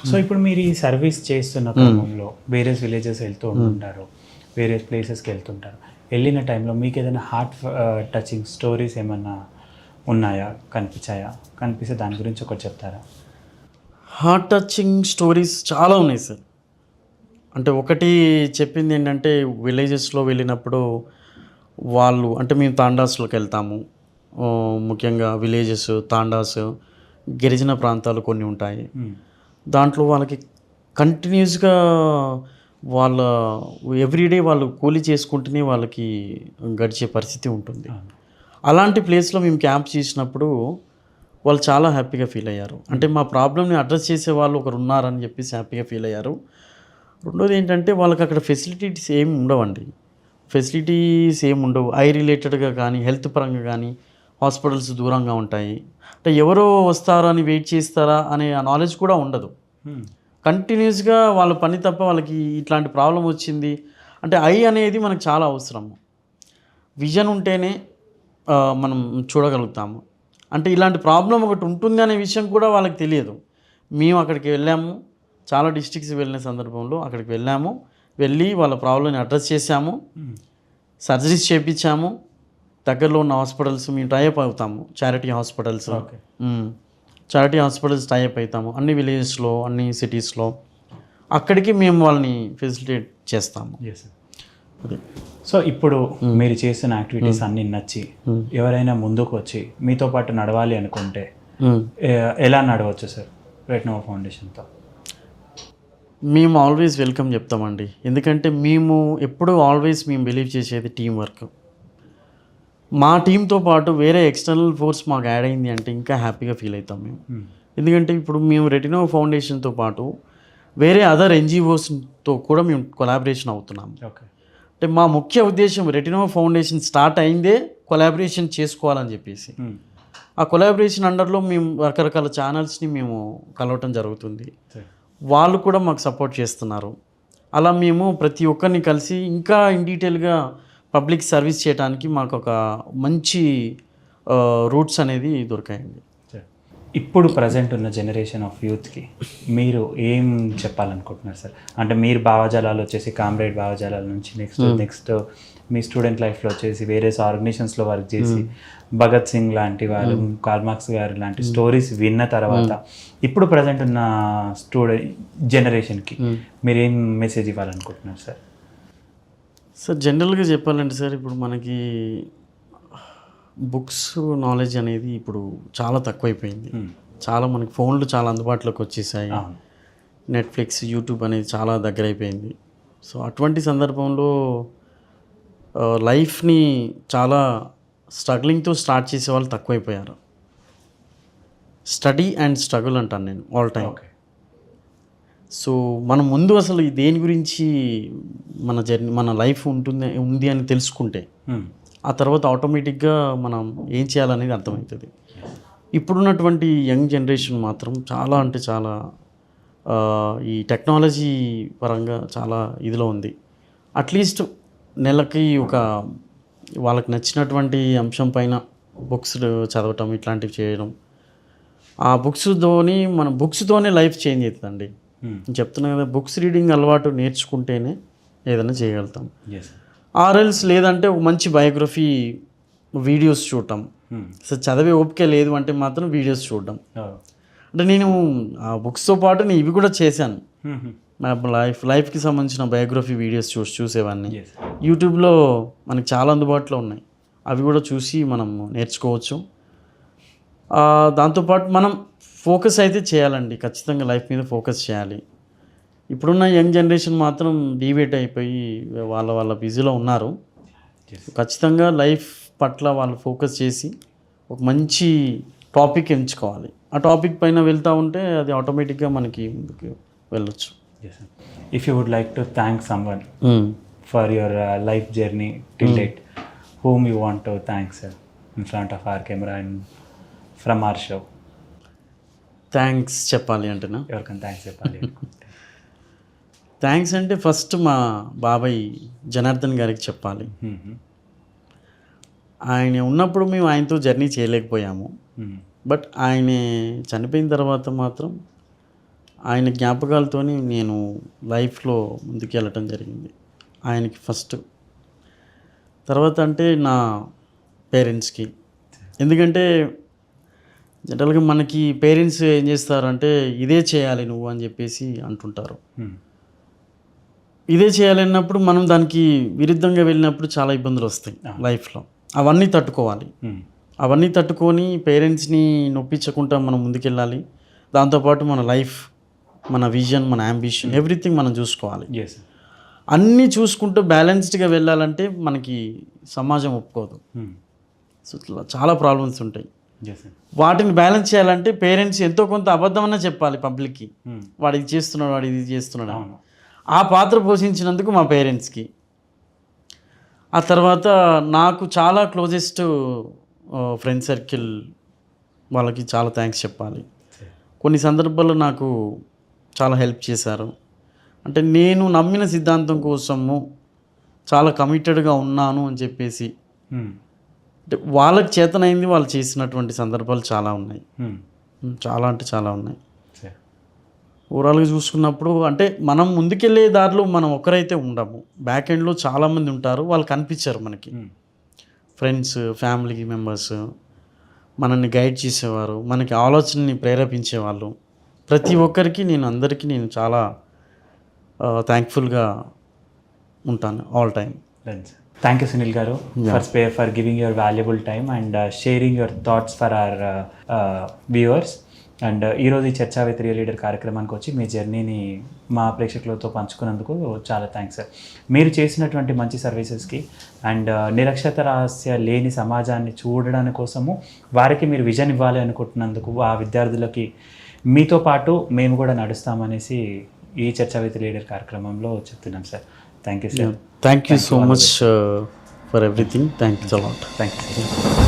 So ఇప్పుడు మీరు ఈ సర్వీస్ చేస్తున్న క్రమంలో వేరియస్ విలేజెస్ వెళ్తూ ఉంటారు, వేరియస్ ప్లేసెస్కి వెళ్తుంటారు. వెళ్ళిన టైంలో మీకు ఏదైనా హార్ట్ టచింగ్ స్టోరీస్ ఏమన్నా ఉన్నాయా, కనిపిస్తే దాని గురించి ఒకటి చెప్తారా? హార్ట్ టచింగ్ స్టోరీస్ చాలా ఉన్నాయి సార్. అంటే ఒకటి చెప్పింది ఏంటంటే, విలేజెస్లో వెళ్ళినప్పుడు వాళ్ళు అంటే మేము తాండాస్లోకి వెళ్తాము. ముఖ్యంగా విలేజెస్, తాండాస్, గిరిజన ప్రాంతాలు కొన్ని ఉంటాయి. దాంట్లో వాళ్ళకి కంటిన్యూస్గా వాళ్ళ ఎవ్రీడే వాళ్ళు కూలీ చేసుకుంటూనే వాళ్ళకి గడిచే పరిస్థితి ఉంటుంది. అలాంటి ప్లేస్లో మేము క్యాంప్ చేసినప్పుడు వాళ్ళు చాలా హ్యాపీగా ఫీల్ అయ్యారు. అంటే మా ప్రాబ్లమ్ని అడ్రస్ చేసే వాళ్ళు ఒకరు ఉన్నారని చెప్పేసి హ్యాపీగా ఫీల్ అయ్యారు. రెండోది ఏంటంటే, వాళ్ళకి అక్కడ ఫెసిలిటీస్ ఏమి ఉండవండి. ఐ రిలేటెడ్గా కానీ, హెల్త్ పరంగా కానీ హాస్పిటల్స్ దూరంగా ఉంటాయి. అంటే ఎవరో వస్తారని వెయిట్ చేస్తారా అనే నాలెడ్జ్ కూడా ఉండదు. కంటిన్యూస్గా వాళ్ళ పని తప్ప వాళ్ళకి ఇట్లాంటి ప్రాబ్లం వచ్చింది అంటే, ఐ అనేది మనకు చాలా అవసరము. విజన్ ఉంటేనే మనం చూడగలుగుతాము. అంటే ఇలాంటి ప్రాబ్లం ఒకటి ఉంటుంది అనే విషయం కూడా వాళ్ళకి తెలియదు. మేము అక్కడికి వెళ్ళాము, చాలా డిస్ట్రిక్ట్స్ వెళ్ళిన సందర్భంలో అక్కడికి వెళ్ళి వాళ్ళ ప్రాబ్లమ్ని అడ్రస్ చేశాము, సర్జరీస్ చేయించాము. దగ్గరలో ఉన్న హాస్పిటల్స్ మేము టైఅప్ అవుతాము, చారిటీ హాస్పిటల్స్ టైఅప్ అవుతాము అన్ని విలేజెస్లో, అన్ని సిటీస్లో. అక్కడికి మేము వాళ్ళని ఫెసిలిటేట్ చేస్తాము. అదే. సో ఇప్పుడు మీరు చేస్తున్న యాక్టివిటీస్ అన్నీ నచ్చి ఎవరైనా ముందుకు వచ్చి మీతో పాటు నడవాలి అనుకుంటే ఎలా నడవచ్చు సార్ రెటినోవా ఫౌండేషన్తో? మేము ఆల్వేస్ వెల్కమ్ చెప్తామండి. ఎందుకంటే మేము బిలీవ్ చేసేది టీం వర్క్. మా టీంతో పాటు వేరే ఎక్స్టర్నల్ ఫోర్స్ మాకు యాడ్ అయింది అంటే ఇంకా హ్యాపీగా ఫీల్ అవుతాం మేము. ఎందుకంటే ఇప్పుడు మేము రెటినోవా ఫౌండేషన్తో పాటు వేరే అదర్ ఎన్జిఓస్తో కూడా మేము కొలాబరేషన్ అవుతున్నాము. అంటే మా ముఖ్య ఉద్దేశం రెటినోవా ఫౌండేషన్ స్టార్ట్ అయిందే కొలాబరేషన్ చేసుకోవాలని చెప్పేసి. ఆ కొలాబరేషన్ అండర్లో మేము రకరకాల ఛానల్స్ని మేము కలవటం జరుగుతుంది. వాళ్ళు కూడా మాకు సపోర్ట్ చేస్తున్నారు. అలా మేము ప్రతి ఒక్కరిని కలిసి ఇంకా ఇన్ డీటెయిల్గా పబ్లిక్ సర్వీస్ చేయడానికి మాకు ఒక మంచి రూట్స్ అనేది దొరికాయండి. ఇప్పుడు ప్రజెంట్ ఉన్న జనరేషన్ ఆఫ్ యూత్కి మీరు ఏం చెప్పాలనుకుంటున్నారు సార్? అంటే మీరు భావజాలాలు వచ్చేసి కామ్రేడ్ భావజాలాల నుంచి నెక్స్ట్ మీ స్టూడెంట్ లైఫ్లో వచ్చేసి వేరియస్ ఆర్గనైజేషన్స్లో వర్క్ చేసి భగత్ సింగ్ లాంటి వాళ్ళు, కార్ల్ మార్క్స్ గారు లాంటి స్టోరీస్ విన్న తర్వాత ఇప్పుడు ప్రజెంట్ ఉన్న జనరేషన్కి మీరు ఏం మెసేజ్ ఇవ్వాలనుకుంటున్నారు సార్? సార్ జనరల్గా చెప్పాలంటే సార్, ఇప్పుడు మనకి బుక్స్ నాలెడ్జ్ అనేది ఇప్పుడు చాలా తక్కువైపోయింది. చాలా మనకి ఫోన్లు చాలా అందుబాటులోకి వచ్చేసాయి. నెట్ఫ్లిక్స్, యూట్యూబ్ అనేది చాలా దగ్గర అయిపోయింది. సో అటువంటి సందర్భంలో లైఫ్ని చాలా స్ట్రగ్లింగ్తో స్టార్ట్ చేసే వాళ్ళు తక్కువైపోయారు. స్టడీ అండ్ స్ట్రగుల్ అంటాను నేను ఆల్ టైమ్. సో మనం ముందు అసలు దేని గురించి మన లైఫ్ ఉంది అని తెలుసుకుంటే ఆ తర్వాత ఆటోమేటిక్గా మనం ఏం చేయాలనేది అర్థమవుతుంది. ఇప్పుడున్నటువంటి యంగ్ జనరేషన్ మాత్రం చాలా అంటే చాలా ఈ టెక్నాలజీ పరంగా చాలా ఇదిలో ఉంది. అట్లీస్ట్ నెలకి వాళ్ళకి నచ్చినటువంటి అంశం పైన బుక్స్ చదవటం, ఇట్లాంటివి చేయడం. ఆ బుక్స్తోనే లైఫ్ చేంజ్ అవుతుందండి. చెప్తున్నా కదా, బుక్స్ రీడింగ్ అలవాటు నేర్చుకుంటేనే ఏదైనా చేయగలుగుతాం. ఆర్ఎల్స్ లేదంటే ఒక మంచి బయోగ్రఫీ వీడియోస్ చూడటం. అసలు చదివే ఓపిక లేదు అంటే మాత్రం వీడియోస్ చూడడం. అంటే నేను ఆ బుక్స్తో పాటు నేను ఇవి కూడా చేశాను. నా లైఫ్కి సంబంధించిన బయోగ్రఫీ వీడియోస్ చూసేవాడిని. యూట్యూబ్లో మనకి చాలా అందుబాటులో ఉన్నాయి, అవి కూడా చూసి మనం నేర్చుకోవచ్చు. దాంతోపాటు మనం ఫోకస్ అయితే చేయాలండి, ఖచ్చితంగా లైఫ్ మీద ఫోకస్ చేయాలి. ఇప్పుడున్న యంగ్ జనరేషన్ మాత్రం డీవేట్ అయిపోయి వాళ్ళ బిజీలో ఉన్నారు. ఖచ్చితంగా లైఫ్ పట్ల వాళ్ళు ఫోకస్ చేసి ఒక మంచి టాపిక్ ఎంచుకోవాలి. ఆ టాపిక్ పైన వెళ్తూ ఉంటే అది ఆటోమేటిక్గా మనకి ముందుకు వెళ్ళొచ్చు. If you would like to thank someone for your life journey till date, whom you want to thank, sir, in front of our camera and from our show? Thanks చెప్పాలి అంటేనా? ఎవరికైనా థ్యాంక్స్ చెప్పాలి? థ్యాంక్స్ అంటే first మా బాబాయ్ జనార్దన్ గారికి చెప్పాలి. ఆయన ఉన్నప్పుడు మేము ఆయనతో జర్నీ చేయలేకపోయాము. బట్ ఆయన చనిపోయిన తర్వాత మాత్రం ఆయన జ్ఞాపకాలతోని నేను లైఫ్లో ముందుకు వెళ్ళటం జరిగింది. ఆయనకి ఫస్ట్, తర్వాత అంటే నా పేరెంట్స్కి. ఎందుకంటే జనరల్గా మనకి పేరెంట్స్ ఏం చేస్తారంటే ఇదే చేయాలి నువ్వు అని చెప్పేసి అంటుంటారు. ఇదే చేయాలన్నప్పుడు మనం దానికి విరుద్ధంగా వెళ్ళినప్పుడు చాలా ఇబ్బందులు వస్తాయి లైఫ్లో. అవన్నీ తట్టుకోవాలి. అవన్నీ తట్టుకొని పేరెంట్స్ని నొప్పించకుండా మనం ముందుకెళ్ళాలి. దాంతోపాటు మన లైఫ్, మన విజన్, మన అంబిషన్, ఎవ్రీథింగ్ మనం చూసుకోవాలి. అన్నీ చూసుకుంటూ బ్యాలెన్స్డ్గా వెళ్ళాలంటే మనకి సమాజం ఒప్పుకోదు. సో చాలా ప్రాబ్లమ్స్ ఉంటాయి. వాటిని బ్యాలెన్స్ చేయాలంటే పేరెంట్స్ ఎంతో కొంత అబద్ధమన్నా చెప్పాలి పబ్లిక్కి, వాడు ఇది చేస్తున్నాడు, వాడు ఇది చేస్తున్నాడు. ఆ పాత్ర పోషించినందుకు మా పేరెంట్స్కి. ఆ తర్వాత నాకు చాలా క్లోజెస్ట్ ఫ్రెండ్ సర్కిల్ వాళ్ళకి చాలా థ్యాంక్స్ చెప్పాలి. కొన్ని సందర్భాల్లో నాకు చాలా హెల్ప్ చేశారు. అంటే నేను నమ్మిన సిద్ధాంతం కోసము చాలా కమిటెడ్గా ఉన్నాను అని చెప్పేసి అంటే వాళ్ళకి చేతనైంది వాళ్ళు చేసినటువంటి సందర్భాలు చాలా ఉన్నాయి. చాలా అంటే చాలా ఉన్నాయి. ఓవరాల్గా చూసుకున్నప్పుడు అంటే మనం ముందుకెళ్ళే దారిలో మనం ఒకరైతే ఉండము. బ్యాక్ ఎండ్లో చాలామంది ఉంటారు, వాళ్ళు కనిపించారు మనకి. ఫ్రెండ్స్, ఫ్యామిలీ మెంబర్స్ మనల్ని గైడ్ చేసేవారు, మనకి ఆలోచనని ప్రేరేపించేవాళ్ళు. ప్రతి ఒక్కరికి అందరికీ నేను చాలా థ్యాంక్ఫుల్గా ఉంటాను all time. Thank you Sunil గారు for giving your valuable time and sharing your thoughts for our viewers. And ఈరోజు ఈ చర్చా విత్ రియల్ లీడర్ కార్యక్రమానికి వచ్చి మీ జర్నీని మా ప్రేక్షకులతో పంచుకున్నందుకు చాలా థ్యాంక్స్ సార్. మీరు చేసినటువంటి మంచి సర్వీసెస్కి అండ్ నిరక్షరాస్యత లేని సమాజాన్ని చూడడానికి కోసము వారికి మీరు విజన్ ఇవ్వాలి అనుకుంటున్నందుకు, ఆ విద్యార్థులకి మీతో పాటు మేము కూడా నడుస్తామనేసి ఈ చర్చా విత్ లీడర్ కార్యక్రమంలో చెప్తున్నాం sir. Thank you sir. Thank you so much for everything. Thank you so much. Thank you.